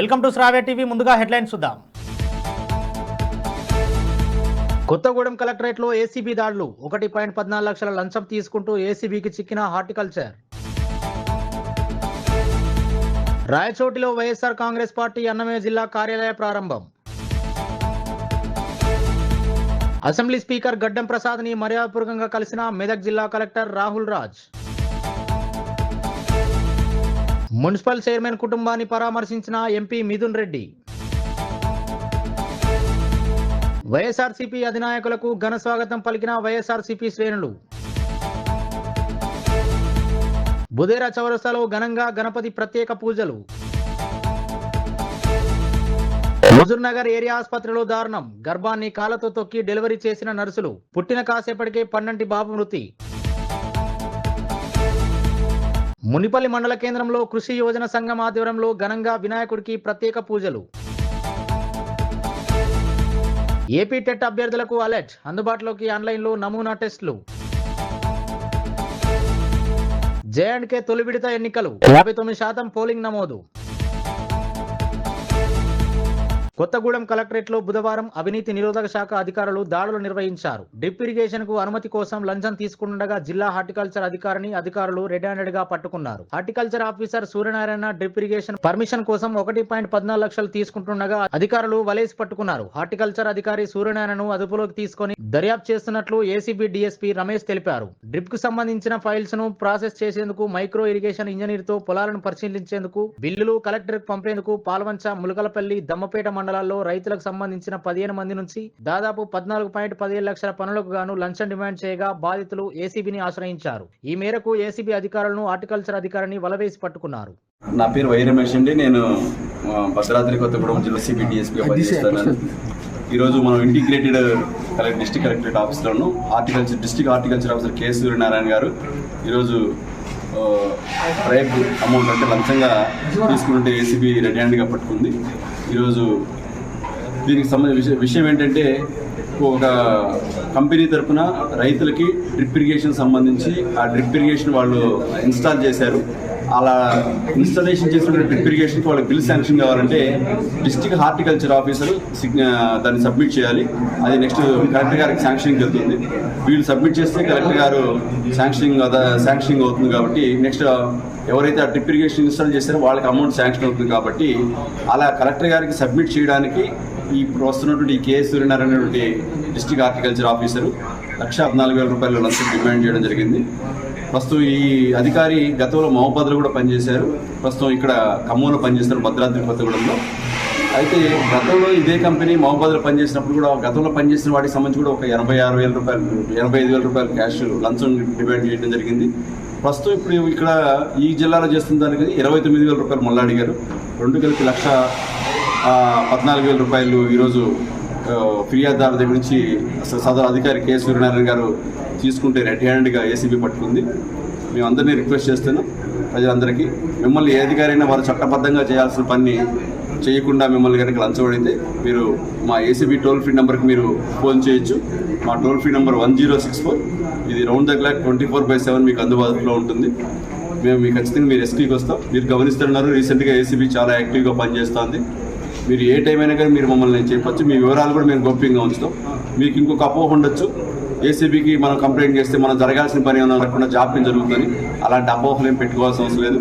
Welcome to Shravya TV. ముందుగా headlines చూద్దాం. కొత్తగూడెం కలెక్టరేట్లో ఏసీబీ దాడులు. 1.14 లక్షల లంచం తీసుకుంటూ ఏసీబీకి చిక్కిన హార్టికల్చర్. రాయచోటిలో వైఎస్ఆర్ కాంగ్రెస్ పార్టీ అన్నమయ్య జిల్లా కార్యాలయ ప్రారంభం. అసెంబ్లీ స్పీకర్ గడ్డం ప్రసాద్ ని మర్యాదపూర్వకంగా కలిసిన మెదక్ జిల్లా collector Rahul Raj. Municipal chairman కుటుంబాన్ని పరామర్శించిన ఎంపీ మిథున్ రెడ్డి. వైఎస్ఆర్సీపీ అధినాయకులకు ఘన స్వాగతం పలికిన వైఎస్ఆర్సీపీ శ్రేణులు. బుదేరా చౌరస్తాలో ఘనంగా గణపతి ప్రత్యేక పూజలు. హుజూర్నగర్ ఏరియా ఆసుపత్రిలో దారుణం. గర్భాన్ని కాళ్లతో తొక్కి డెలివరీ చేసిన నర్సులు. పుట్టిన కాసేపటికే పన్నంటి బాబు మృతి. మునిపల్లి మండల కేంద్రంలో కృషి యోజన సంఘం ఆధ్వర్యంలో ఘనంగా వినాయకుడికి ప్రత్యేక పూజలు. ఏపీ టెట్ అభ్యర్థులకు అలర్ట్. అందుబాటులోకి ఆన్లైన్లో నమూనా టెస్టులు. జేఎండ్కే తొలి విడత ఎన్నికలు. 59% పోలింగ్ నమోదు. కొత్తగూడెం కలెక్టరేట్లో బుధవారం అవినీతి నిరోధక శాఖ అధికారులు దాడులు నిర్వహించారు. డ్రిప్ ఇరిగేషన్ కు అనుమతి కోసం లంచం తీసుకుండగా జిల్లా హార్టికల్చర్ అధికారిని అధికారులు రెడ్ హ్యాండెడ్ గా పట్టుకున్నారు. Horticulture officer Suryanarayana drip irrigation permission కోసం 1.14 లక్షలు తీసుకుంటుండగా అధికారులు వలేసి పట్టుకున్నారు. హార్టికల్చర్ అధికారి సూర్యనారాయణను అదుపులోకి తీసుకొని దర్యాప్తు చేస్తున్నట్లు ఏసీబీ డీఎస్పీ రమేష్ తెలిపారు. డ్రిప్ కు సంబంధించిన ఫైల్స్ ను ప్రాసెస్ చేసేందుకు మైక్రో ఇరిగేషన్ ఇంజనీర్ తో పొలాలను పరిశీలించేందుకు బిల్లులు కలెక్టర్ కు పంపేందుకు పాల్వంచ, ములకలపల్లి, దమ్మపేట మండలాల్లో రైతులకు సంబంధించిన 15 మంది నుంచి దాదాపు 14.17 లక్షల పనులకు గాను లంచం డిమాండ్ చేయగా బాధితులు ఏసీబీని ఆశ్రయించారు. ఈ మేరకు ఏసీబీ అధికారులను హార్టికల్చర్ అధికారిని వలవేసి పట్టుకున్నారు. నా పేరు వై రమేష్ అండి. నేను భద్రాద్రి కొత్తగూడెం జిల్లా సిబి డిఎస్పీగా పనిచేస్తున్నాను. ఈరోజు మనం ఇంటిగ్రేటెడ్ డిస్ట్రిక్ట్ కలెక్టరేట్ ఆఫీస్లోను district horticulture officer K Suryanarayana గారు ఈరోజు బ్రేక్ అమౌంట్ అంటే లంచంగా తీసుకుంటే ఏసీబీ రెడ్ హ్యాండ్గా పట్టుకుంది. ఈరోజు దీనికి సంబంధించిన విషయం ఏంటంటే, ఒక కంపెనీ తరఫున రైతులకి డ్రిప్ ఇరిగేషన్ సంబంధించి ఆ డ్రిప్ ఇరిగేషన్ వాళ్ళు ఇన్స్టాల్ చేశారు. అలా ఇన్స్టాలేషన్ చేసిన డ్రిప్ ఇరిగేషన్కి వాళ్ళకి బిల్ శాంక్షన్ కావాలంటే డిస్ట్రిక్ట్ హార్టికల్చర్ ఆఫీసర్ దాన్ని సబ్మిట్ చేయాలి. అది నెక్స్ట్ కలెక్టర్ గారికి శాంక్షనింగ్ వెళ్తుంది. వీళ్ళు సబ్మిట్ చేస్తే కలెక్టర్ గారు శాంక్షనింగ్ అవుతుంది. కాబట్టి నెక్స్ట్ ఎవరైతే ఆ డ్రిప్ ఇరిగేషన్ ఇన్స్టాల్ చేశారో వాళ్ళకి అమౌంట్ శాంక్షన్ అవుతుంది. కాబట్టి అలా కలెక్టర్ గారికి సబ్మిట్ చేయడానికి ఇప్పుడు వస్తున్నటువంటి ఈ కె సూర్యనారాయణ అనేటువంటి డిస్ట్రిక్ట్ హార్టికల్చర్ ఆఫీసరు 1,14,000 రూపాయలు లంచం డిమాండ్ చేయడం జరిగింది. ప్రస్తుతం ఈ అధికారి గతంలో మహబాద్లో కూడా పనిచేశారు. ప్రస్తుతం ఇక్కడ ఖమ్మంలో పనిచేస్తారు, భద్రాద్రి కొత్తగూడెంలో. అయితే గతంలో ఇదే కంపెనీ మహబాద్లో పనిచేసినప్పుడు కూడా గతంలో పనిచేసిన వాటికి సంబంధించి కూడా ఒక 86,000 రూపాయలు 85,000 రూపాయలు క్యాష్ లంచం డిమాండ్ చేయడం జరిగింది. ప్రస్తుతం ఇప్పుడు ఇక్కడ ఈ జిల్లాలో చేస్తున్న దానికి 29,000 రూపాయలు మళ్ళీ అడిగారు. రెండు కలిపి 1,14,000 రూపాయలు ఈరోజు ఫిర్యాదుదారు దగ్గర నుంచి సదరు అధికారి కె సూర్యనారాయణ గారు తీసుకుంటే రెడ్ హ్యాండ్గా ఏసీబీ పట్టుకుంది. మేము అందరినీ రిక్వెస్ట్ చేస్తున్నాం ప్రజలందరికీ, మిమ్మల్ని ఏ అధికారైనా వారు చట్టబద్ధంగా చేయాల్సిన పని చేయకుండా మిమ్మల్ని కనుక లంచం అడిగితే మీరు మా ఏసీబీ టోల్ ఫ్రీ నెంబర్కి మీరు ఫోన్ చేయొచ్చు. మా టోల్ ఫ్రీ నెంబర్ 1064. ఇది రౌండ్ ద క్లాక్ 24/7 మీకు అందుబాటులో ఉంటుంది. మేము మీకు ఖచ్చితంగా మీరు ఎస్టీకి వస్తాం. మీరు గమనిస్తున్నారు, రీసెంట్గా ఏసీబీ చాలా యాక్టివ్గా పనిచేస్తుంది. మీరు ఏ టైం అయినా కానీ మీరు మమ్మల్ని చెప్పచ్చు. మీ వివరాలు కూడా మేము గోప్యంగా ఉంచుతాం. మీకు ఇంకొక అపోహ ఉండొచ్చు, ఏసీబీకి మనం కంప్లైంట్ చేస్తే మనం జరగాల్సిన పని ఏమైనా లేకుండా జాప్యం జరుగుతుంది. అలాంటి అపోహలు ఏం పెట్టుకోవాల్సిన అవసరం లేదు.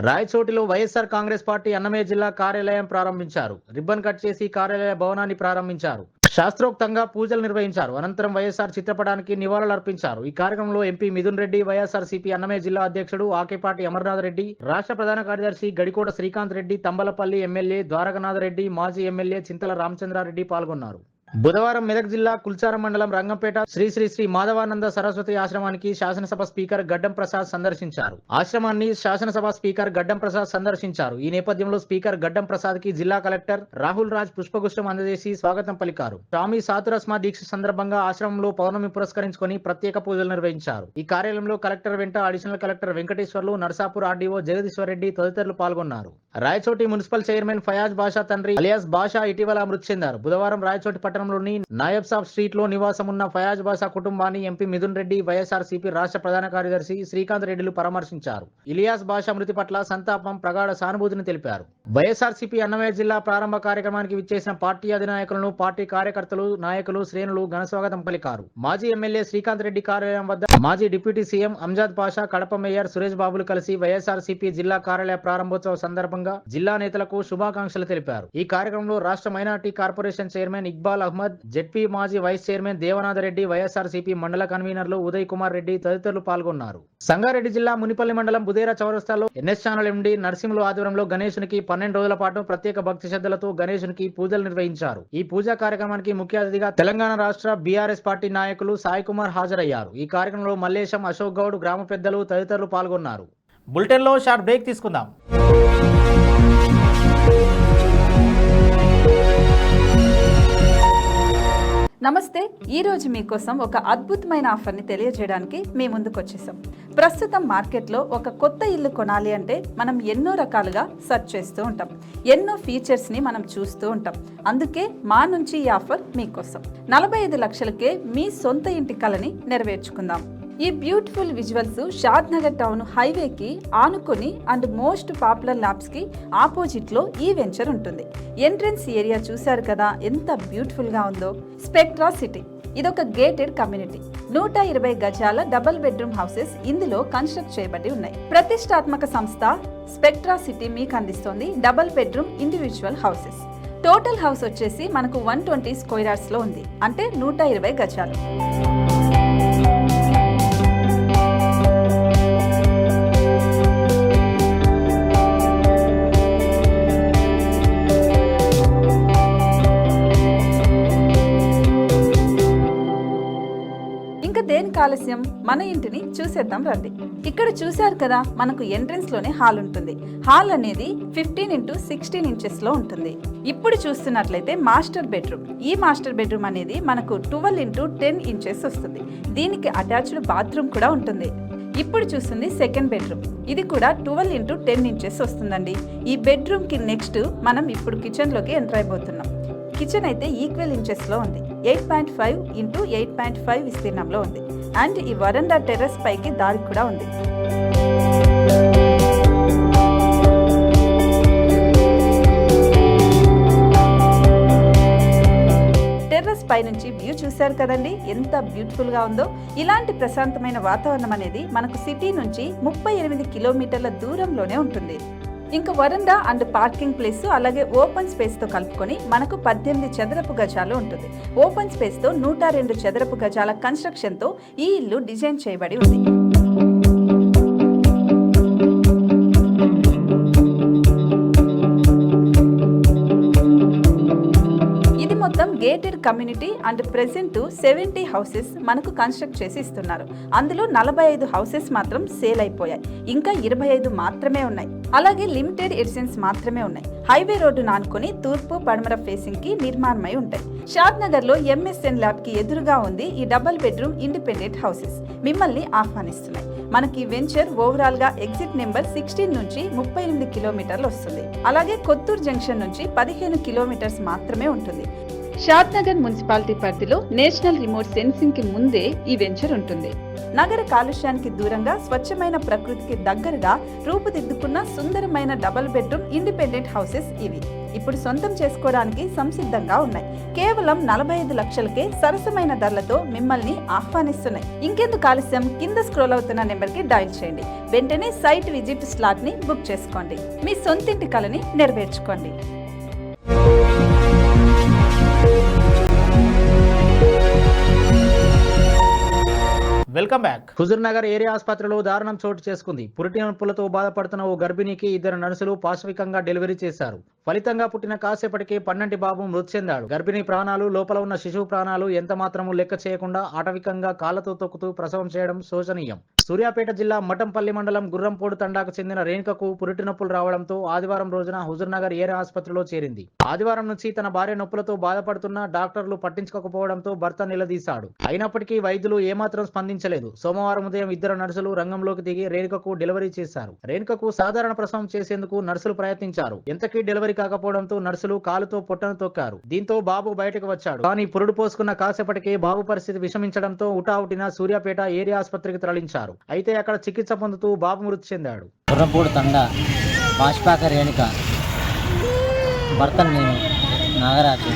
రాయచోటిలో వైఎస్ఆర్ కాంగ్రెస్ పార్టీ అన్నమయ్య జిల్లా కార్యాలయం ప్రారంభించారు. రిబ్బన్ కట్ చేసి కార్యాలయ భవనాన్ని ప్రారంభించారు. శాస్త్రోక్తంగా పూజలు నిర్వహించారు. అనంతరం వైఎస్ఆర్ చిత్రపటానికి నివాళులర్పించారు. ఈ కార్యక్రమంలో ఎంపీ మిథున్ రెడ్డి, వైఎస్ఆర్సీపీ అన్నమయ్య జిల్లా అధ్యక్షుడు ఆకేపాటి అమర్నాథ్ రెడ్డి, రాష్ట్ర ప్రధాన కార్యదర్శి గడికోట శ్రీకాంత్ రెడ్డి, తంబలపల్లి ఎమ్మెల్యే ద్వారకనాథ్ రెడ్డి, మాజీ ఎమ్మెల్యే చింతల రామచంద్రారెడ్డి పాల్గొన్నారు. బుధవారం మెదక్ జిల్లా కుల్చారం మండలం రంగంపేట శ్రీ శ్రీ శ్రీ మాధవానంద సరస్వతి ఆశ్రమానికి శాసనసభ స్పీకర్ గడ్డం ప్రసాద్ సందర్శించారు. ఆశ్రమాన్ని శాసనసభ స్పీకర్ గడ్డం ప్రసాద్ సందర్శించారు. ఈ నేపథ్యంలో స్పీకర్ గడ్డం ప్రసాద్ కి జిల్లా కలెక్టర్ రాహుల్ రాజ్ పుష్పగుష్టం అందజేసి స్వాగతం పలికారు. స్వామి సాతురస్మ దీక్ష సందర్భంగా ఆశ్రమంలో పౌర్ణమి పురస్కరించుకొని ప్రత్యేక పూజలు నిర్వహించారు. ఈ కార్యాలయంలో కలెక్టర్ వెంట additional collector Venkateswarlu, Narsapur RDO Jagadishwar Reddy తదితరులు పాల్గొన్నారు. రాయచోటి మున్సిపల్ చైర్మన్ ఫయాజ్ బాషా తండ్రి అలియాస్ బాషా ఇటీవల మృతి చెందారు. బుధవారం రాయచోటి పట్టణం పట్టణంలోని నాయబ్ సాబ్ స్ట్రీట్ లో నివాసం ఉన్న ఫయాజ్ బాషా కుటుంబాన్ని ఎంపీ మిథున్ రెడ్డి, వైఎస్ఆర్సీపీ రాష్ట్ర ప్రధాన కార్యదర్శి శ్రీకాంత్ రెడ్డిలు పరామర్శించారు. ఇలియాస్ బాషా మృతి పట్ల సంతాపం, ప్రగాఢ సానుభూతిని తెలిపారు. వైఎస్ఆర్సీపీ అన్నమయ్య జిల్లా ప్రారంభ కార్యక్రమానికి విచ్చేసిన పార్టీ అధినాయకులను, పార్టీ కార్యకర్తలు, నాయకులు, శ్రేణులు ఘనస్వాగతం పలికారు. మాజీ ఎమ్మెల్యే శ్రీకాంత్ రెడ్డి కార్యాలయం వద్ద మాజీ deputy CM Amjad Pasha, Kadapa mayor Suresh బాబులు కలిసి వైఎస్ఆర్సీపీ జిల్లా కార్యాలయ ప్రారంభోత్సవ సందర్భంగా జిల్లా నేతలకు శుభాకాంక్షలు తెలిపారు. ఈ కార్యక్రమంలో రాష్ట్ర minority corporation chairman Iqbal Ahmed, ZP మాజీ వైస్ చైర్మన్ దేవనాథ రెడ్డి, వైఎస్ఆర్సీపీ మండల కన్వీనర్లు ఉదయ్ కుమార్ రెడ్డి తదితరులు పాల్గొన్నారు. సంగారెడ్డి జిల్లా మునిపల్లి మండలం బుదేరా చౌరస్తాలో ఎన్ఎస్ ఛానల్ ఎండి నరసింహులు ఆధ్వర్యంలో గణేశునికి 12 రోజుల పాటు ప్రత్యేక భక్తి శ్రద్ధలతో గణేశునికి పూజలు నిర్వహించారు. ఈ పూజా కార్యక్రమానికి ముఖ్య అతిథిగా తెలంగాణ రాష్ట్ర బీఆర్ఎస్ పార్టీ నాయకులు సాయి కుమార్ హాజరయ్యారు. ఈ కార్యక్రమంలో మల్లేశం, అశోక్ గౌడ్, గ్రామ పెద్దలు తదితరులు పాల్గొన్నారు. బులెటిన్లో షార్ట్ బ్రేక్ తీసుకుందాం. నమస్తే. ఈరోజు మీకోసం ఒక అద్భుతమైన ఆఫర్ని తెలియజేయడానికి మీ ముందుకు వచ్చేసాం. ప్రస్తుతం మార్కెట్లో ఒక కొత్త ఇల్లు కొనాలి అంటే మనం ఎన్నో రకాలుగా సెర్చ్ చేస్తూ ఉంటాం, ఎన్నో ఫీచర్స్ని మనం చూస్తూ ఉంటాం. అందుకే మా నుంచి ఈ ఆఫర్ మీకోసం. 45 లక్షలకే మీ సొంత ఇంటి కలని నెరవేర్చుకుందాం. ఈ బ్యూటిఫుల్ విజువల్స్ షాద్ నగర్ టౌన్ హైవేకి ఆనుకొని అండ్ మోస్ట్ పాపులర్ ల్యాబ్స్ కి ఆపోజిట్ లో ఈ వెంచర్ ఉంటుంది. ఎంట్రన్స్ ఏరియా చూశారు కదా ఎంత బ్యూటిఫుల్ గా ఉందో. స్పెక్ట్రా సిటీ ఇదొక గేటెడ్ కమ్యూనిటీ. 120 గజాల డబుల్ బెడ్రూమ్ హౌసెస్ ఇందులో కన్స్ట్రక్ట్ చేయబడి ఉన్నాయి. ప్రతిష్టాత్మక సంస్థ స్పెక్ట్రా సిటీ మీకు అందిస్తోంది double bedroom individual houses. Total house వచ్చేసి మనకు 120 స్క్వేర్ యార్డ్స్ లో ఉంది, అంటే 120 గజాలు. దేనికి ఆలస్యం, మన ఇంటిని చూసేద్దాం రండి. ఇక్కడ చూశారు కదా, మనకు ఎంట్రన్స్ లోనే హాల్ ఉంటుంది. హాల్ అనేది 15x16 ఇంచెస్ లో ఉంటుంది. ఇప్పుడు చూస్తున్నట్లయితే మాస్టర్ బెడ్రూమ్. ఈ మాస్టర్ బెడ్రూమ్ అనేది మనకు 12x10 ఇంచెస్ వస్తుంది. దీనికి అటాచ్డ్ బాత్రూమ్ కూడా ఉంటుంది. ఇప్పుడు చూస్తుంది సెకండ్ బెడ్రూమ్. ఇది కూడా 12x10 ఇంచెస్ వస్తుందండి. ఈ బెడ్రూమ్ కి నెక్స్ట్ మనం ఇప్పుడు కిచెన్ లోకి ఎంటర్ అయిపోతున్నాం. కిచెన్ అయితే ఈక్వల్ ఇంచెస్ లో ఉంది. 8.5 x 8.5 విస్తీర్ణంలో ఉంది. అండ్ ఈ వరండా టెర్రస్ పైకి దారి కూడా ఉంది. టెర్రస్ పై నుంచి వ్యూ చూశారు కదండి, ఎంత బ్యూటిఫుల్ గా ఉందో. ఇలాంటి ప్రశాంతమైన వాతావరణం అనేది మనకు సిటీ నుంచి 38 కిలోమీటర్ల దూరంలోనే ఉంటుంది. ఇంకా వరండా అండ్ పార్కింగ్ ప్లేస్ అలాగే ఓపెన్ స్పేస్ తో కలుపుకొని మనకు 18 చదరపు గజాలు ఉంటుంది. ఓపెన్ స్పేస్ తో 102 చదరపు గజాల కన్స్ట్రక్షన్ తో ఈ ఇల్లు డిజైన్ చేయబడి ఉంది. ఇది మొత్తం gated community and present 70 houses మనకు కన్స్ట్రక్ట్ చేసి ఇస్తున్నారు. అందులో 45 హౌసెస్ మాత్రం సేల్ అయిపోయాయి. ఇంకా 25 మాత్రమే ఉన్నాయి. అలాగే లిమిటెడ్ ఎడిషన్స్ మాత్రమే ఉన్నాయి. హైవే రోడ్డు నానుకొని తూర్పు పడమర ఫేసింగ్ కి నిర్మాణమై ఉంటాయి. షాద్ నగర్ లో ఎంఎస్ఎన్ ల్యాబ్ కి ఎదురుగా ఉంది ఈ డబుల్ బెడ్రూమ్ ఇండిపెండెంట్ హౌసెస్. మిమ్మల్ని ఆహ్వానిస్తున్నాయి. మనకి వెంచర్ ఓవరాల్ గా ఎగ్జిట్ నెంబర్ 16 నుంచి 38 కిలోమీటర్లు వస్తుంది. అలాగే కొత్తూరు జంక్షన్ నుంచి 15 కిలోమీటర్స్ మాత్రమే ఉంటుంది. షాద్ నగర్ మున్సిపాలిటీ పరిధిలో నేషనల్ రిమోట్ సెన్సింగ్ కి ముందే ఈ వెంచర్ ఉంటుంది. నగర కాలుష్యానికి దూరంగా స్వచ్ఛమైన ప్రకృతికి దగ్గరగా రూపుదిద్దుకున్న సుందరమైన డబుల్ బెడ్రూమ్ ఇండిపెండెంట్ హౌసెస్ ఇవి. ఇప్పుడు సొంతం చేసుకోవడానికి సంసిద్ధంగా ఉన్నాయి. కేవలం 45 లక్షలకే సరసమైన ధరలతో మిమ్మల్ని ఆహ్వానిస్తున్నాయి. ఇంకెందుకు ఆలస్యం, కింద స్క్రోల్ అవుతున్న నెంబర్ కి డయల్ చేయండి. వెంటనే సైట్ విజిట్ స్లాట్ ని బుక్ చేసుకోండి. మీ సొంతింటి కలని నెరవేర్చుకోండి. Welcome back. Huzurnagar area ఆసుపత్రిలో దారుణం చోటు చేసుకుంది. పురిటి నొప్పులతో బాధపడుతున్న ఓ గర్భిణికి 2 నర్సులు పాశవికంగా డెలివరీ చేశారు. ఫలితంగా పుట్టిన కాసేపటికి పన్నంటి బాబు మృతి చెందాడు. గర్భిణీ ప్రాణాలు, లోపల ఉన్న శిశువు ప్రాణాలు ఎంత మాత్రము లెక్క చేయకుండా ఆటవికంగా కాళ్లతో తొక్కుతూ ప్రసవం చేయడం శోచనీయం. సూర్యాపేట జిల్లా మఠంపల్లి మండలం గుర్రంపోడు తండాకు చెందిన రేణుకకు పురిటి నొప్పులు రావడంతో ఆదివారం రోజున హుజూర్నగర్ ఏరియా ఆసుపత్రిలో చేరింది. ఆదివారం నుంచి తన భార్య నొప్పులతో బాధపడుతున్న డాక్టర్లు పట్టించుకోకపోవడంతో భర్త నిలదీశాడు. అయినప్పటికీ వైద్యులు ఏమాత్రం స్పందించలేదు. సోమవారం ఉదయం ఇద్దరు నర్సులు రంగంలోకి దిగి రేణుకకు డెలివరీ చేశారు. రేణుకకు సాధారణ ప్రసవం చేసేందుకు నర్సులు ప్రయత్నించారు. ఎంతకీ డెలివరీ కాకపోవడంతో నర్సులు కాలుతో పొట్టను తొక్కారు. దీంతో బాబు బయటకు వచ్చాడు. కానీ పురుడు పోసుకున్న కాసేపటికే బాబు పరిస్థితి విషమించడంతో హుటాహుటిన సూర్యాపేట ఏరియా ఆసుపత్రికి తరలించారు. అయితే అక్కడ చికిత్స పొందుతూ బాబు మృతి చెందాడు. గుర్రంపోడు తండ బాష్పాక రేణుక భర్త నేను నాగరాజు.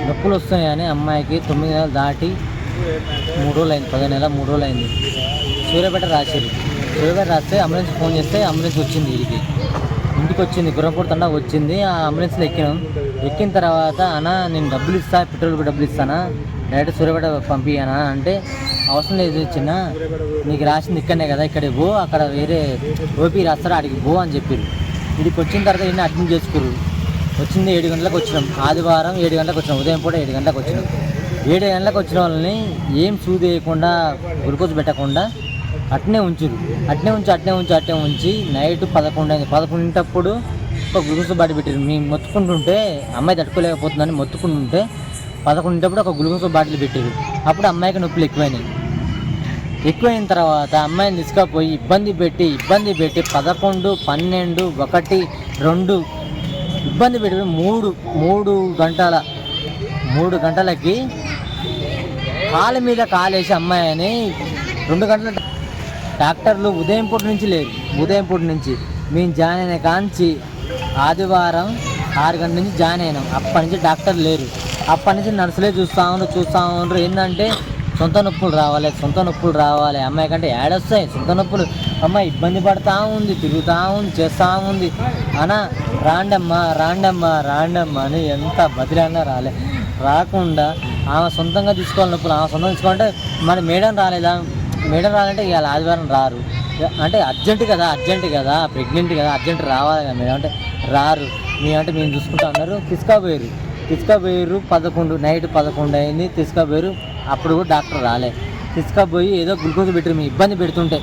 నొప్పులు వస్తున్నాయని అమ్మాయికి 9 నెలలు దాటి 3 రోజులు అయింది, 10 నెలల 3 రోజులు అయింది. సూర్యాపేట రాశారు. సూర్యాపేట రాస్తే అంబులెన్స్ ఫోన్ చేస్తే అంబులెన్స్ వచ్చింది. ఇంటికి వచ్చింది, గుర్రంపోడు తండ వచ్చింది. ఆ అంబులెన్స్లో ఎక్కిన తర్వాత అన్న నేను డబ్బులు ఇస్తా, పెట్రోల్కి డబ్బులు ఇస్తానా, డైరెక్ట్ సూర్యాపేట పంపియానా అంటే అవసరం లేదు చిన్న, నీకు రాసింది ఇక్కడనే కదా, ఇక్కడే పో, అక్కడ వేరే ఓపీ రాస్తారా అడిగి పో అని చెప్పారు. ఇక్కడికి వచ్చిన తర్వాత ఇన్ని అడ్మిట్ చేసుకురు. వచ్చింది 7 గంటలకు వచ్చినాం. ఆదివారం 7 గంటలకు వచ్చినాం. ఉదయం పూట 7 గంటలకు వచ్చినాం. 7 గంటలకు వచ్చిన వాళ్ళని ఏం సూది వేయకుండా గ్లూకోజ్ పెట్టకుండా అట్నే ఉంచి నైట్ 11 అయింది. 11 ఒక గ్లూకోజ్ బాటి పెట్టారు. మేము మొత్తుకుంటుంటే అమ్మాయి తట్టుకోలేకపోతుందని మొత్తుకుంటుంటే 11 ఒక గ్లూకోజ్ బాటిల్ పెట్టారు. అప్పుడు అమ్మాయికి నొప్పులు ఎక్కువైన తర్వాత అమ్మాయిని తీసుకుపోయి ఇబ్బంది పెట్టి 11, 12, 1, 2 ఇబ్బంది పెట్టి 3 గంటలకి కాలు మీద కాలేసి అమ్మాయిని 2 గంటల డాక్టర్లు ఉదయం పూట నుంచి లేరు. ఉదయం పూట నుంచి మేము జాయిన్ అయిన కాంచి ఆదివారం 6 గంటల నుంచి జాయిన్ అయినాం. అప్పటి నుంచి డాక్టర్ లేరు. అప్పటి నుంచి నర్సులే చూస్తూ ఉన్నారు. ఏంటంటే సొంత నొప్పులు రావాలి అమ్మాయి కంటే ఏడొస్తాయి సొంత నొప్పులు. అమ్మాయి ఇబ్బంది పడుతూ ఉంది, తిరుగుతూ ఉంది, చేస్తూ ఉంది. అనా రాండమ్మా అని ఎంత బతిరాన్నా రాకుండా ఆమె సొంతంగా తీసుకోవాలి నొప్పులు. ఆమె సొంతంగా తీసుకోవాలంటే మరి మేడం రాలంటే ఇవాళ ఆదివారం రారు. అంటే అర్జెంట్ కదా ప్రెగ్నెంట్ కదా, అర్జెంట్ రావాలి కదా మేడం అంటే రారు. మేము చూసుకుంటా ఉన్నారు. తీసుకుపోయారు. 11 నైట్ 11 అయింది. తీసుకుపోయారు. అప్పుడు కూడా డాక్టర్ రాలే. తీసుకుపోయి ఏదో గ్లూకోజ్ పెట్టారు. మీ ఇబ్బంది పెడుతుంటే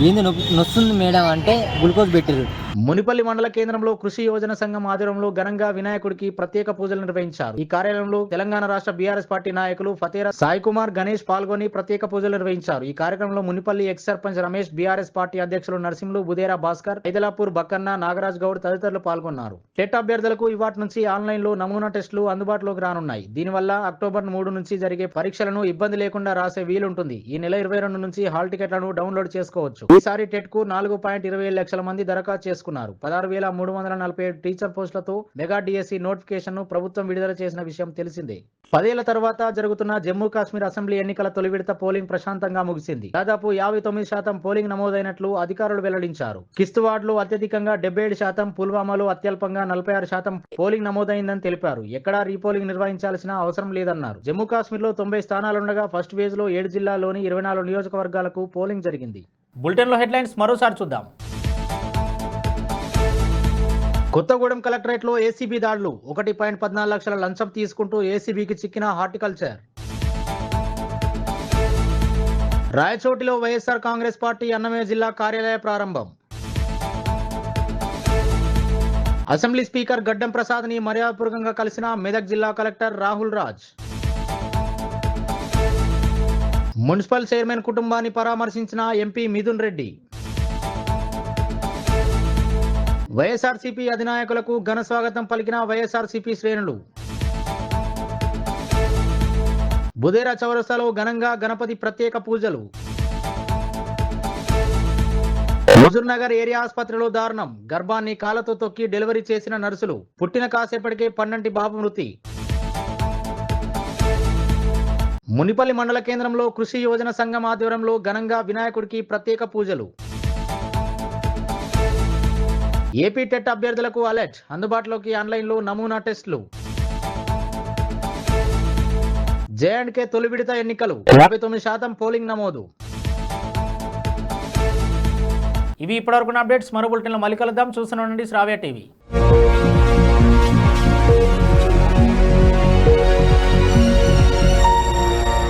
ఏంది నొస్తుంది మేడం అంటే గ్లూకోజ్ పెట్టారు. మునిపల్లి మండల కేంద్రంలో కృషి యోజన సంఘం ఆధ్వర్యంలో ఘనంగా వినాయకుడికి ప్రత్యేక పూజలు నిర్వహించారు. ఈ కార్యాలయంలో తెలంగాణ రాష్ట్ర బీఆర్ఎస్ పార్టీ నాయకులు ఫతేరా సాయి కుమార్ గణేష్ పాల్గొని ప్రత్యేక పూజలు నిర్వహించారు. ఈ కార్యక్రమంలో Munipalli X sarpanch Ramesh, BRS party అధ్యక్షులు నర్సింహులు, బుదేరా భాస్కర్, ఐదలాపూర్ బక్కన్న, నాగరాజ్ గౌడ్ తదితరులు పాల్గొన్నారు. టెట్ అభ్యర్థులకు ఇవాటి నుంచి ఆన్లైన్ లో నమూనా టెస్టులు అందుబాటులోకి రానున్నాయి. దీనివల్ల అక్టోబర్ 3 నుంచి జరిగే పరీక్షలను ఇబ్బంది లేకుండా రాసే వీలుంటుంది. ఈ నెల 22 నుంచి హాల్ టికెట్లను డౌన్లోడ్ చేసుకోవచ్చు. ఈసారి టెట్ కు 4.27 లక్షల మంది దరఖాస్తు చేసుకున్నారు. 16,347 టీచర్ పోస్టులతో మెగా డిఎస్సి నోటిఫికేషన్ ను ప్రభుత్వం విడుదల చేసిన విషయం తెలిసిందే. 10 ఏళ్ల తర్వాత జరుగుతున్న జమ్మూ కాశ్మీర్ అసెంబ్లీ ఎన్నికల తొలి విడత పోలింగ్ ప్రశాంతంగా ముగిసింది. దాదాపు 59% పోలింగ్ నమోదైనట్లు అధికారులు వెల్లడించారు. కిస్తవాడ్లో అత్యధికంగా 77%, పుల్వామాలో అత్యల్పంగా 46% పోలింగ్ నమోదైందని తెలిపారు. ఎక్కడా రీపోలింగ్ నిర్వహించాల్సిన అవసరం లేదన్నారు. జమ్మూ కాశ్మీర్ లో 90 స్థానాలుండగా ఫస్ట్ ఫేజ్ లో 7 జిల్లాల్లోని 24 నియోజకవర్గాలకు పోలింగ్ జరిగింది. బులెటిన్ లో హెడ్లైన్స్ మరోసారి చూద్దాం. కొత్తగూడెం కలెక్టరేట్ లో ఏసీబీ దాడులు. 1.14 లక్షల లంచం తీసుకుంటూ ఏసీబీకి చిక్కిన హార్టికల్చర్. రాయచోటిలో వైఎస్ఆర్ కాంగ్రెస్ పార్టీ అన్నమయ్య జిల్లా కార్యాలయ ప్రారంభం. అసెంబ్లీ స్పీకర్ గడ్డం ప్రసాద్ ని మర్యాదపూర్వకంగా కలిసిన మెదక్ జిల్లా collector Rahul Raj. Municipal chairman కుటుంబాన్ని పరామర్శించిన ఎంపీ మిథున్ రెడ్డి. వైఎస్ఆర్సీపీ అధినాయకులకు ఘన స్వాగతం పలికిన వైఎస్ఆర్సీపీ శ్రేణులు. బుదేరా చౌరస్తాలో ఘనంగా గణపతి ప్రత్యేక పూజలు. హుజూర్నగర్ ఏరియా ఆసుపత్రిలో దారుణం. గర్భాన్ని కాళ్లతో తొక్కి డెలివరీ చేసిన నర్సులు. పుట్టిన కాసేపటికే పన్నంటి బాబు మృతి. మునిపల్లి మండల కేంద్రంలో కృషి యోజన సంఘం ఆధ్వర్యంలో ఘనంగా వినాయకుడికి ప్రత్యేక పూజలు. ఏపీ టెట్ అభ్యర్థులకు అలర్ట్. అందుబాటులోకి ఆన్లైన్లో నమూనా టెస్టులు. జేఎండ్కే తొలి విడత ఎన్నికలు. 59% పోలింగ్ నమోదు. ఇవి ఇప్పటివరకు అప్డేట్స్. మరో బులెటిన్లో మళ్ళీ కలుద్దాం. చూస్తూనే ఉండండి శ్రావ్య టీవీ.